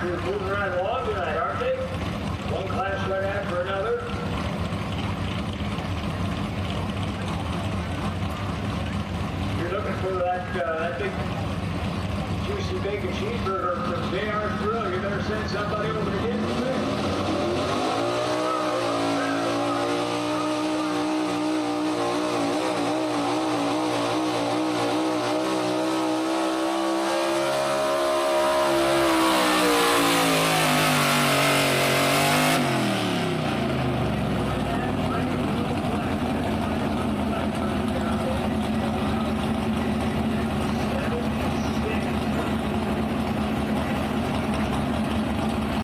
They're moving right along tonight, aren't they? One class right after another. You're looking for that big juicy bacon cheeseburger from JR's Grill. You better send somebody over to get